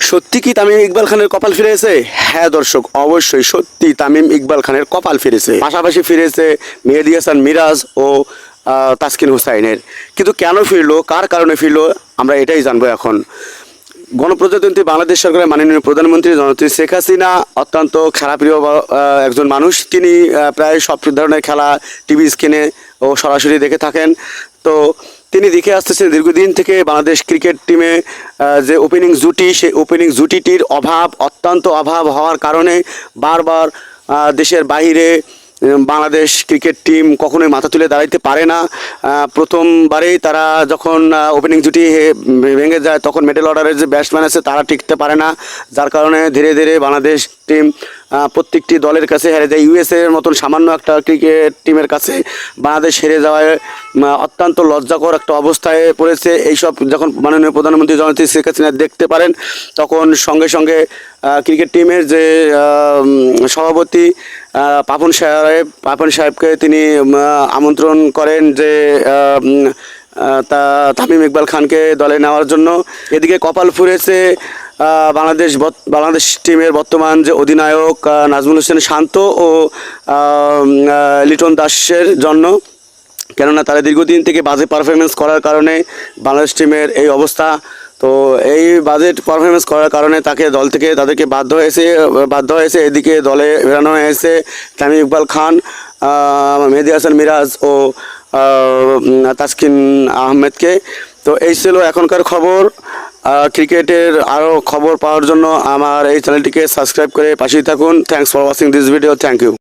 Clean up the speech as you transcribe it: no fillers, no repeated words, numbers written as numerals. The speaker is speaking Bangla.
সত্যি কি তামিম ইকবাল খানের কপাল ফিরেছে? হ্যাঁ দর্শক, অবশ্যই সত্যি তামিম ইকবাল খানের কপাল ফিরেছে। পাশাপাশি ফিরেছে মেহেদী হাসান মিরাজ ও তাসকিন হুসাইনের। কিন্তু কেন ফিরলো, কার কারণে ফিরলো, আমরা এটাই জানবো এখন। গণপ্রজাতন্ত্রী বাংলাদেশ সরকারের মাননীয় প্রধানমন্ত্রী জননেত্রী শেখ হাসিনা অত্যন্ত খেলাপ্রিয় একজন মানুষ। তিনি প্রায় সব ধরনের খেলা টিভি স্ক্রিনে ও সরাসরি দেখে থাকেন। তো তিনি দেখে আসতেছেন দীর্ঘদিন থেকে বাংলাদেশ ক্রিকেট টিমে যে ওপেনিং জুটি, সেই ওপেনিং জুটিটির অত্যন্ত অভাব হওয়ার কারণে বারবার দেশের বাইরে বাংলাদেশ ক্রিকেট টিম কখনোই মাথা তুলে দাঁড়াইতে পারে না। প্রথমবারেই তারা যখন ওপেনিং জুটি ভেঙে যায়, তখন মিডল অর্ডারের যে ব্যাটসম্যান আছে তারা টিকতে পারে না, যার কারণে ধীরে ধীরে বাংলাদেশ টিম প্রত্যেকটি দলের কাছে হেরে যায়। ইউএসএর মতন সামান্য একটা ক্রিকেট টিমের কাছে বাংলাদেশ হেরে যাওয়ায় অত্যন্ত লজ্জাকর একটা অবস্থায় পড়েছে। এইসব যখন মাননীয় প্রধানমন্ত্রী জননেত্রী শেখ হাসিনা দেখতে পারেন, তখন সঙ্গে সঙ্গে ক্রিকেট টিমের যে সভাপতি পাপন সাহেবকে তিনি আমন্ত্রণ করেন যে তামিম ইকবাল খানকে দলে নেওয়ার জন্য। এদিকে কপাল ফুরেছে বাংলাদেশ টিমের বর্তমান যে অধিনায়ক নাজমুল হোসেন শান্ত ও লিটন দাসের জন্য, কেননা তারা দীর্ঘদিন থেকে বাজে পারফরমেন্স করার কারণে বাংলাদেশ টিমের এই অবস্থা। তো এই বাজেট পারফরমেন্স করার কারণে তাদেরকে বাধ্য হয়েছে এদিকে দলে ফেরানো হয়েছে তামিম ইকবাল খান, মেহেদী হাসান মিরাজ ও তাসকিন আহমেদকে। তো এই ছিল এখনকার খবর। ক্রিকেটের আরও খবর পাওয়ার জন্য আমার এই চ্যানেলটিকে সাবস্ক্রাইব করে পাশেই থাকুন। Thanks for watching this video. Thank you.